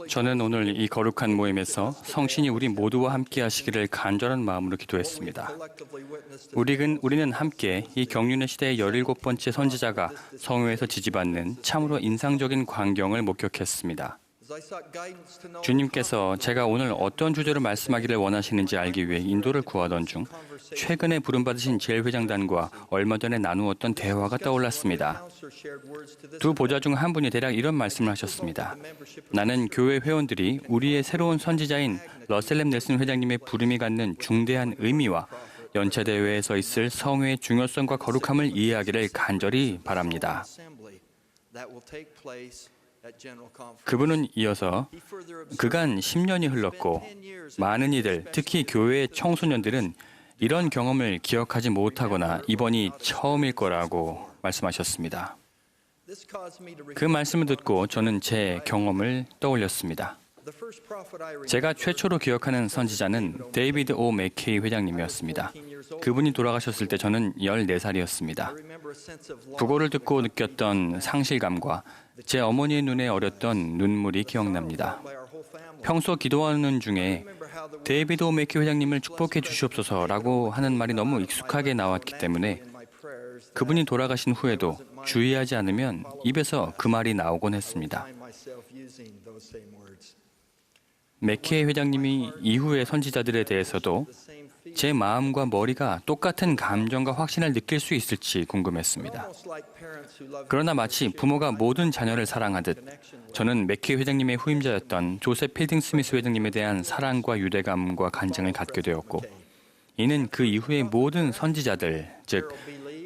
저는 오늘 이 거룩한 모임에서 성신이 우리 모두와 함께 하시기를 간절한 마음으로 기도했습니다. 우리는 함께 이 경륜의 시대의 17번째 선지자가 성회에서 지지받는 참으로 인상적인 광경을 목격했습니다. 주님께서 제가 오늘 어떤 주제로 말씀하기를 원하시는지 알기 위해 인도를 구하던 중 최근에 부름받으신 제일회장단과 얼마 전에 나누었던 대화가 떠올랐습니다. 두 보좌 중 한 분이 대략 이런 말씀을 하셨습니다. 나는 교회 회원들이 우리의 새로운 선지자인 러셀 M. 넬슨 회장님의 부름이 갖는 중대한 의미와 연차대회에서 있을 성회의 중요성과 거룩함을 이해하기를 간절히 바랍니다. 그분은 이어서 그간 10년이 흘렀고 많은 이들, 특히 교회의 청소년들은 이런 경험을 기억하지 못하거나 이번이 처음일 거라고 말씀하셨습니다. 그 말씀을 듣고 저는 제 경험을 떠올렸습니다. 제가 최초로 기억하는 선지자는 데이비드 오 맥케이 회장님이었습니다. 그분이 돌아가셨을 때 저는 14살이었습니다. 부고를 듣고 느꼈던 상실감과 제 어머니의 눈에 어렸던 눈물이 기억납니다. 평소 기도하는 중에 데이비드 오 맥케이 회장님을 축복해 주시옵소서라고 하는 말이 너무 익숙하게 나왔기 때문에 그분이 돌아가신 후에도 주의하지 않으면 입에서 그 말이 나오곤 했습니다. 맥케이 회장님이 이후의 선지자들에 대해서도 제 마음과 머리가 똑같은 감정과 확신을 느낄 수 있을지 궁금했습니다. 그러나 마치 부모가 모든 자녀를 사랑하듯 저는 맥케이 회장님의 후임자였던 조셉 필딩 스미스 회장님에 대한 사랑과 유대감과 간증을 갖게 되었고 이는 그 이후의 모든 선지자들, 즉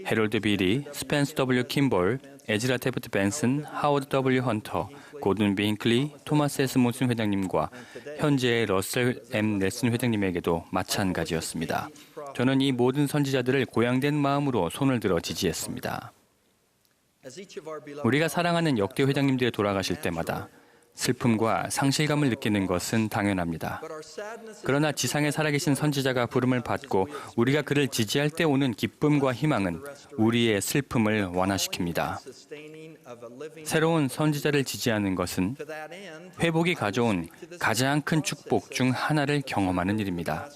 해롤드 비리, 스펜스 W. 킴볼, 에즈라 테프트 벤슨, 하워드 W. 헌터, 고든 빙클리, 토마스 S. 몬슨 회장님과 현재의 러셀 M. 넬슨 회장님에게도 마찬가지였습니다. 저는 이 모든 선지자들을 고양된 마음으로 손을 들어 지지했습니다. 우리가 사랑하는 역대 회장님들이 돌아가실 때마다 슬픔과 상실감을 느끼는 것은 당연합니다. 그러나 지상에 살아계신 선지자가 부름을 받고 우리가 그를 지지할 때 오는 기쁨과 희망은 우리의 슬픔을 완화시킵니다. 새로운 선지자를 지지하는 것은 회복이 가져온 가장 큰 축복 중 하나를 경험하는 일입니다.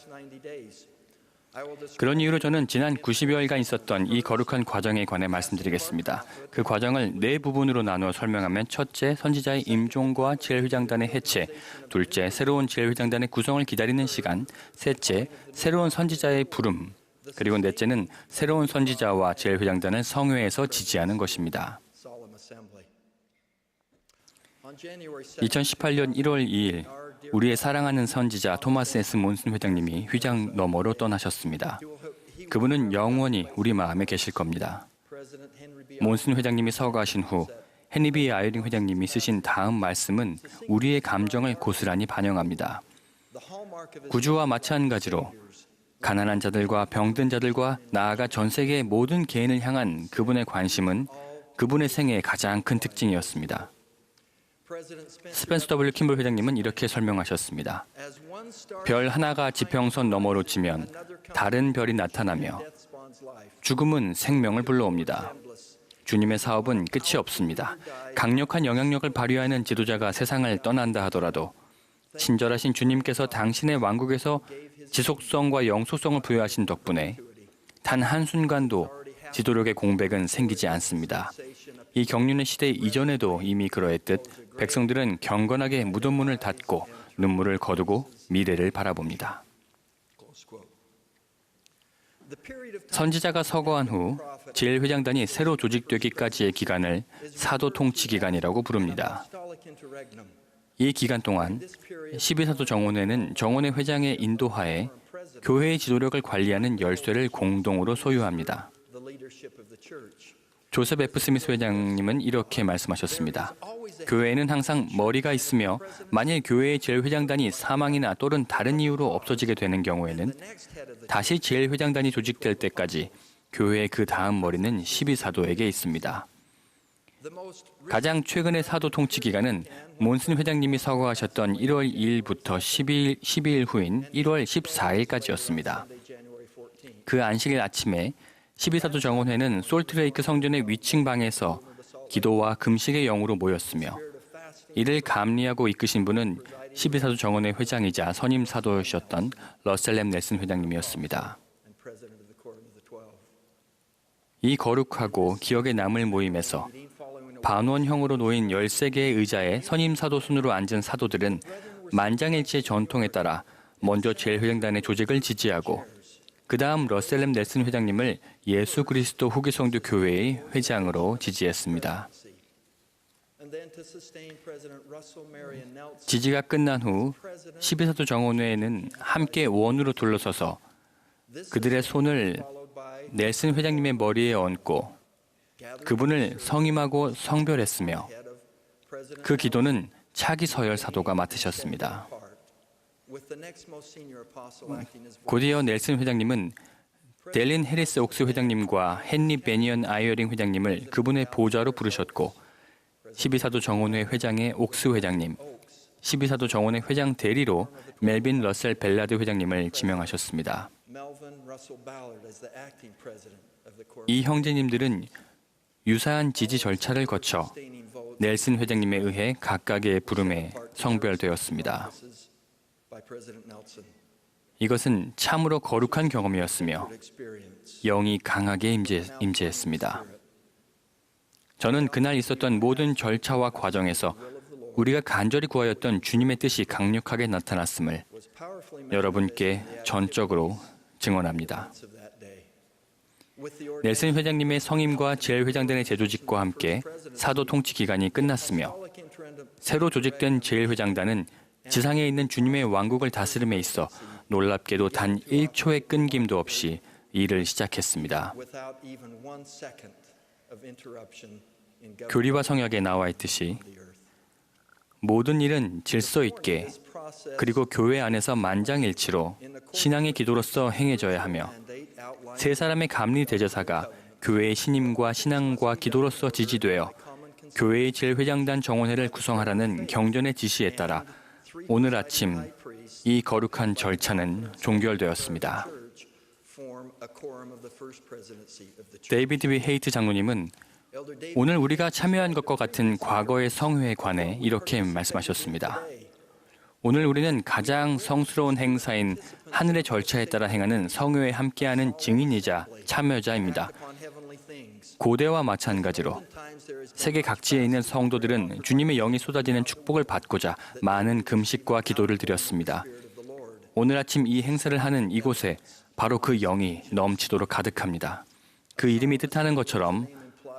그런 이유로 저는 지난 90여일간 있었던 이 거룩한 과정에 관해 말씀드리겠습니다. 그 과정을 4부분으로 나누어 설명하면 첫째, 선지자의 임종과 제일회장단의 해체, 둘째, 새로운 제일회장단의 구성을 기다리는 시간, 셋째, 새로운 선지자의 부름, 그리고 넷째는 새로운 선지자와 제일회장단을 성회에서 지지하는 것입니다. 2018년 1월 2일 우리의 사랑하는 선지자 토마스 S. 몬슨 회장님이 휘장 너머로 떠나셨습니다. 그분은 영원히 우리 마음에 계실 겁니다. 몬슨 회장님이 서거하신 후 헨리 B. 아이링 회장님이 쓰신 다음 말씀은 우리의 감정을 고스란히 반영합니다. 구주와 마찬가지로 가난한 자들과 병든 자들과 나아가 전 세계의 모든 개인을 향한 그분의 관심은 그분의 생애의 가장 큰 특징이었습니다. 스펜스 W. 킴볼 회장님은 이렇게 설명하셨습니다. 별 하나가 지평선 너머로 지면 다른 별이 나타나며 죽음은 생명을 불러옵니다. 주님의 사업은 끝이 없습니다. 강력한 영향력을 발휘하는 지도자가 세상을 떠난다 하더라도 친절하신 주님께서 당신의 왕국에서 지속성과 영속성을 부여하신 덕분에 단 한순간도 지도력의 공백은 생기지 않습니다. 이 경륜의 시대 이전에도 이미 그러했듯 백성들은 경건하게 무덤 문을 닫고 눈물을 거두고 미래를 바라봅니다. 선지자가 서거한 후 제일회장단이 새로 조직되기까지의 기간을 사도 통치 기간이라고 부릅니다. 이 기간 동안 12사도 정원회는 정원회 회장의 인도하에 교회의 지도력을 관리하는 열쇠를 공동으로 소유합니다. 조셉 F. 스미스 회장님은 이렇게 말씀하셨습니다. 교회에는 항상 머리가 있으며 만일 교회의 제일회장단이 사망이나 또는 다른 이유로 없어지게 되는 경우에는 다시 제일회장단이 조직될 때까지 교회의 그 다음 머리는 12사도에게 있습니다. 가장 최근의 사도 통치 기간은 몬슨 회장님이 서거하셨던 1월 2일부터 12일 후인 1월 14일까지였습니다. 그 안식일 아침에 12사도 정원회는 솔트레이크 성전의 위층 방에서 기도와 금식의 영으로 모였으며 이를 감리하고 이끄신 분은 12사도 정원회 회장이자 선임 사도이셨던 러셀 M. 넬슨 회장님이었습니다. 이 거룩하고 기억에 남을 모임에서 반원형으로 놓인 13개의 의자에 선임 사도 순으로 앉은 사도들은 만장일치의 전통에 따라 먼저 제일회장단의 조직을 지지하고 그 다음 러셀 M. 넬슨 회장님을 예수 그리스도 후기 성도 교회의 회장으로 지지했습니다. 지지가 끝난 후 12사도 정원회에는 함께 원으로 둘러서서 그들의 손을 넬슨 회장님의 머리에 얹고 그분을 성임하고 성별했으며 그 기도는 차기 서열 사도가 맡으셨습니다. 곧이어 넬슨 회장님은 델린 해리스 옥스 회장님과 헨리 베니언 아이어링 회장님을 그분의 보좌로 부르셨고 12사도 정원회 회장의 옥스 회장님, 12사도 정원회 회장 대리로 멜빈 러셀 벨라드 회장님을 지명하셨습니다. 이 형제님들은 유사한 지지 절차를 거쳐 넬슨 회장님에 의해 각각의 부름에 성별되었습니다. 이것은 참으로 거룩한 경험이었으며 영이 강하게 임재했습니다. 저는 그날 있었던 모든 절차와 과정에서 우리가 간절히 구하였던 주님의 뜻이 강력하게 나타났음을 여러분께 전적으로 증언합니다. 넬슨 회장님의 성임과 제일회장단의 재조직과 함께 사도 통치 기간이 끝났으며 새로 조직된 제일회장단은 지상에 있는 주님의 왕국을 다스림에 있어 놀랍게도 단 1초의 끊김도 없이 일을 시작했습니다. 교리와 성역에 나와 있듯이 모든 일은 질서 있게 그리고 교회 안에서 만장일치로 신앙의 기도로서 행해져야 하며 세 사람의 감리 대제사가 교회의 신임과 신앙과 기도로서 지지되어 교회의 제일회장단 정원회를 구성하라는 경전의 지시에 따라 오늘 아침 이 거룩한 절차는 종결되었습니다. 데이비드 위 헤이트 장로님은 오늘 우리가 참여한 것과 같은 과거의 성회에 관해 이렇게 말씀하셨습니다. 오늘 우리는 가장 성스러운 행사인 하늘의 절차에 따라 행하는 성회에 함께하는 증인이자 참여자입니다. 고대와 마찬가지로 세계 각지에 있는 성도들은 주님의 영이 쏟아지는 축복을 받고자 많은 금식과 기도를 드렸습니다. 오늘 아침 이 행사를 하는 이곳에 바로 그 영이 넘치도록 가득합니다. 그 이름이 뜻하는 것처럼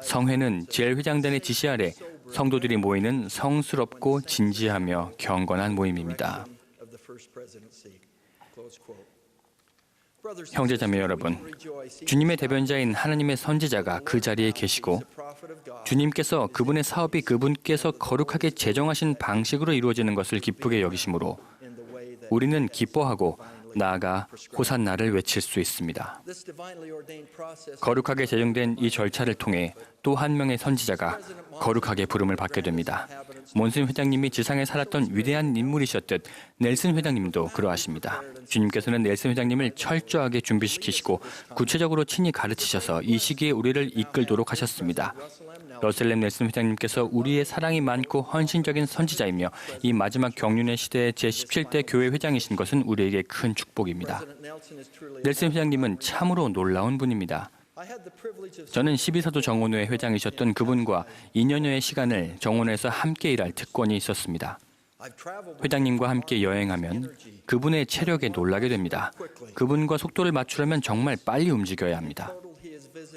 성회는 제일회장단의 지시 아래 성도들이 모이는 성스럽고 진지하며 경건한 모임입니다. 형제자매 여러분, 주님의 대변자인 하나님의 선지자가 그 자리에 계시고 주님께서 그분의 사업이 그분께서 거룩하게 제정하신 방식으로 이루어지는 것을 기쁘게 여기심으로 우리는 기뻐하고 나아가 호산나를 외칠 수 있습니다. 거룩하게 제정된 이 절차를 통해 또 한 명의 선지자가 거룩하게 부름을 받게 됩니다. 몬슨 회장님이 지상에 살았던 위대한 인물이셨듯 넬슨 회장님도 그러하십니다. 주님께서는 넬슨 회장님을 철저하게 준비시키시고 구체적으로 친히 가르치셔서 이 시기에 우리를 이끌도록 하셨습니다. 러셀 M. 넬슨 회장님께서 우리의 사랑이 많고 헌신적인 선지자이며 이 마지막 경륜의 시대의 제17대 교회 회장이신 것은 우리에게 큰 축복입니다. 넬슨 회장님은 참으로 놀라운 분입니다. 저는 12사도 정원회 회장이셨던 그분과 2년여의 시간을 정원회에서 함께 일할 특권이 있었습니다. 회장님과 함께 여행하면 그분의 체력에 놀라게 됩니다. 그분과 속도를 맞추려면 정말 빨리 움직여야 합니다.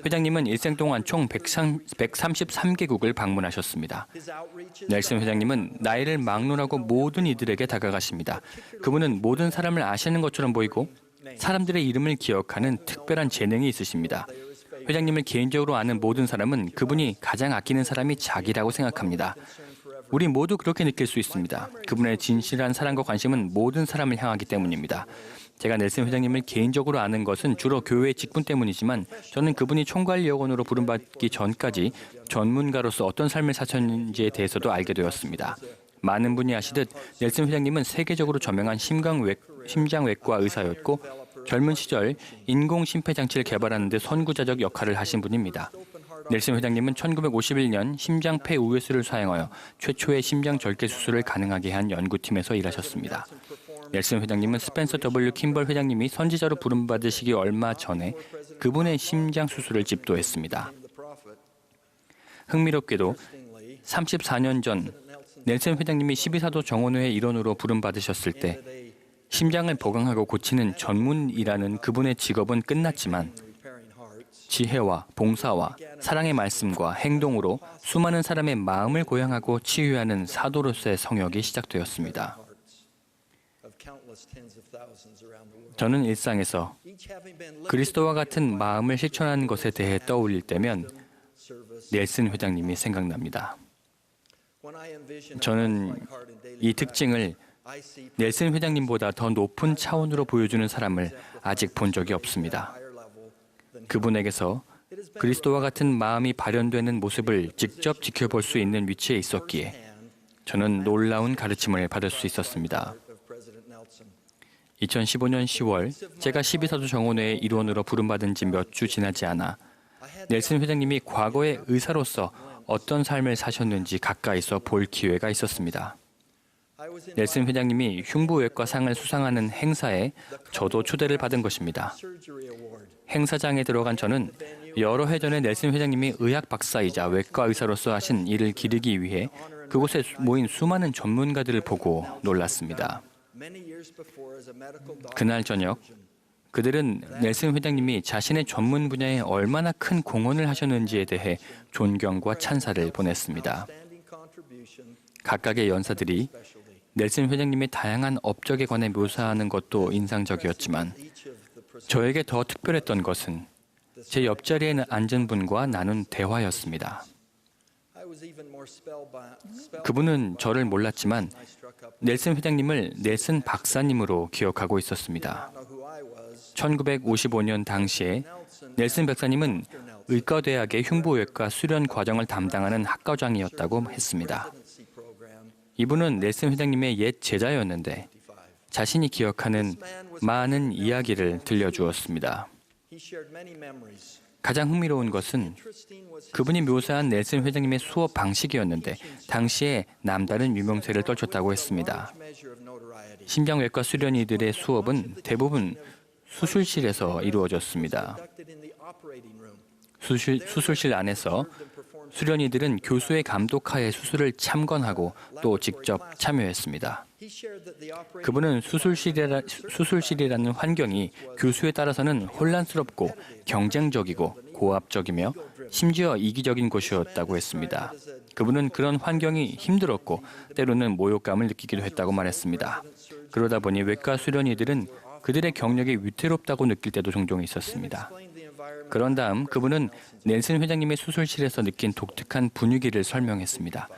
회장님은 일생 동안 총 133개국을 방문하셨습니다. 넬슨 회장님은 나이를 막론하고 모든 이들에게 다가가십니다. 그분은 모든 사람을 아시는 것처럼 보이고 사람들의 이름을 기억하는 특별한 재능이 있으십니다. 회장님을 개인적으로 아는 모든 사람은 그분이 가장 아끼는 사람이 자기라고 생각합니다. 우리 모두 그렇게 느낄 수 있습니다. 그분의 진실한 사랑과 관심은 모든 사람을 향하기 때문입니다. 제가 넬슨 회장님을 개인적으로 아는 것은 주로 교회의 직분 때문이지만 저는 그분이 총괄여건으로 부름받기 전까지 전문가로서 어떤 삶을 사셨는지에 대해서도 알게 되었습니다. 많은 분이 아시듯 넬슨 회장님은 세계적으로 저명한 심장외과 의사였고 젊은 시절 인공 심폐장치를 개발하는 데 선구자적 역할을 하신 분입니다. 넬슨 회장님은 1951년 심장폐 우회수를 사용하여 최초의 심장 절개 수술을 가능하게 한 연구팀에서 일하셨습니다. 넬슨 회장님은 스펜서 W. 킴벌 회장님이 선지자로 부름받으시기 얼마 전에 그분의 심장 수술을 집도했습니다. 흥미롭게도 34년 전 넬슨 회장님이 12사도 정원회의 일원으로 부름받으셨을 때 심장을 보강하고 고치는 전문이라는 그분의 직업은 끝났지만 지혜와 봉사와 사랑의 말씀과 행동으로 수많은 사람의 마음을 고양하고 치유하는 사도로서의 성역이 시작되었습니다. 저는 일상에서 그리스도와 같은 마음을 실천하는 것에 대해 떠올릴 때면 넬슨 회장님이 생각납니다. 저는 이 특징을 넬슨 회장님보다 더 높은 차원으로 보여주는 사람을 아직 본 적이 없습니다. 그분에게서 그리스도와 같은 마음이 발현되는 모습을 직접 지켜볼 수 있는 위치에 있었기에 저는 놀라운 가르침을 받을 수 있었습니다. 2015년 10월 제가 12사도 정원회의 일원으로 부름받은 지 몇 주 지나지 않아 넬슨 회장님이 과거의 의사로서 어떤 삶을 사셨는지 가까이서 볼 기회가 있었습니다. 넬슨 회장님이 흉부외과상을 수상하는 행사에 저도 초대를 받은 것입니다. 행사장에 들어간 저는 여러 해 전에 넬슨 회장님이 의학 박사이자 외과 의사로서 하신 일을 기리기 위해 그곳에 모인 수많은 전문가들을 보고 놀랐습니다. 그날 저녁, 그들은 넬슨 회장님이 자신의 전문 분야에 얼마나 큰 공헌을 하셨는지에 대해 존경과 찬사를 보냈습니다. 각각의 연사들이 넬슨 회장님의 다양한 업적에 관해 묘사하는 것도 인상적이었지만 저에게 더 특별했던 것은 제 옆자리에 앉은 분과 나눈 대화였습니다. 그분은 저를 몰랐지만 넬슨 회장님을 넬슨 박사님으로 기억하고 있었습니다. 1955년 당시에 넬슨 박사님은 의과대학의 흉부외과 수련 과정을 담당하는 학과장이었다고 했습니다. 이분은 넬슨 회장님의 옛 제자였는데 자신이 기억하는 많은 이야기를 들려주었습니다. 가장 흥미로운 것은 그분이 묘사한 넬슨 회장님의 수업 방식이었는데 당시에 남다른 유명세를 떨쳤다고 했습니다. 심장외과 수련의들의 수업은 대부분 수술실에서 이루어졌습니다. 수술실 안에서 수련의들은 교수의 감독하에 수술을 참관하고 또 직접 참여했습니다. 그분은 수술실이라는 환경이 교수에 따라서는 혼란스럽고 경쟁적이고 고압적이며 심지어 이기적인 곳이었다고 했습니다. 그분은 그런 환경이 힘들었고 때로는 모욕감을 느끼기도 했다고 말했습니다. 그러다 보니 외과 수련의들은 그들의 경력이 위태롭다고 느낄 때도 종종 있었습니다. 그런 다음 그분은 넬슨 회장님의 수술실에서 느낀 독특한 분위기를 설명했습니다.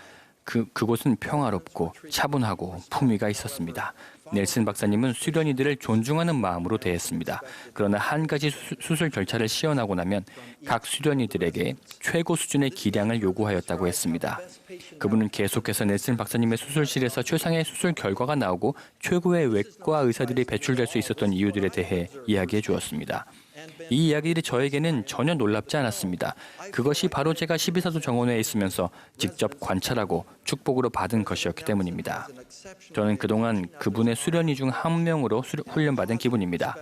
그곳은 평화롭고 차분하고 품위가 있었습니다. 넬슨 박사님은 수련의들을 존중하는 마음으로 대했습니다. 그러나 한 가지 수술 절차를 시연하고 나면 각 수련의들에게 최고 수준의 기량을 요구하였다고 했습니다. 그분은 계속해서 넬슨 박사님의 수술실에서 최상의 수술 결과가 나오고 최고의 외과 의사들이 배출될 수 있었던 이유들에 대해 이야기해 주었습니다. 이 이야기들이 저에게는 전혀 놀랍지 않았습니다. 그것이 바로 제가 12사도 정원회에 있으면서 직접 관찰하고 축복으로 받은 것이었기 때문입니다. 저는 그동안 그분의 수련의 중 한 명으로 훈련받은 기분입니다.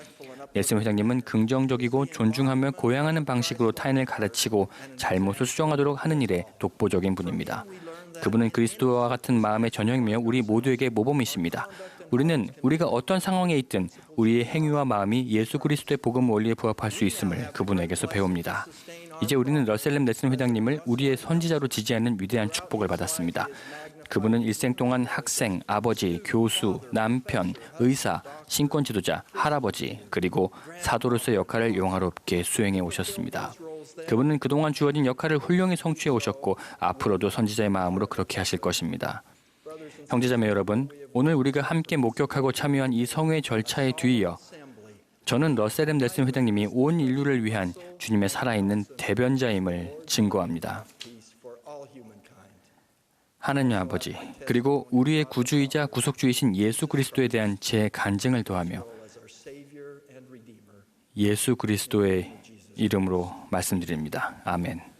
넬슨 회장님은 긍정적이고 존중하며 고양하는 방식으로 타인을 가르치고 잘못을 수정하도록 하는 일에 독보적인 분입니다. 그분은 그리스도와 같은 마음의 전형이며 우리 모두에게 모범이십니다. 우리는 우리가 어떤 상황에 있든 우리의 행위와 마음이 예수 그리스도의 복음 원리에 부합할 수 있음을 그분에게서 배웁니다. 이제 우리는 러셀 넬슨 회장님을 우리의 선지자로 지지하는 위대한 축복을 받았습니다. 그분은 일생 동안 학생, 아버지, 교수, 남편, 의사, 신권 지도자, 할아버지, 그리고 사도로서의 역할을 영화롭게 수행해 오셨습니다. 그분은 그동안 주어진 역할을 훌륭히 성취해 오셨고 앞으로도 선지자의 마음으로 그렇게 하실 것입니다. 형제자매 여러분, 오늘 우리가 함께 목격하고 참여한 이 성회 절차에 뒤이어 저는 러셀 넬슨 회장님이 온 인류를 위한 주님의 살아있는 대변자임을 증거합니다. 하나님 아버지, 그리고 우리의 구주이자 구속주이신 예수 그리스도에 대한 제 간증을 더하며 예수 그리스도의 이름으로 말씀드립니다. 아멘.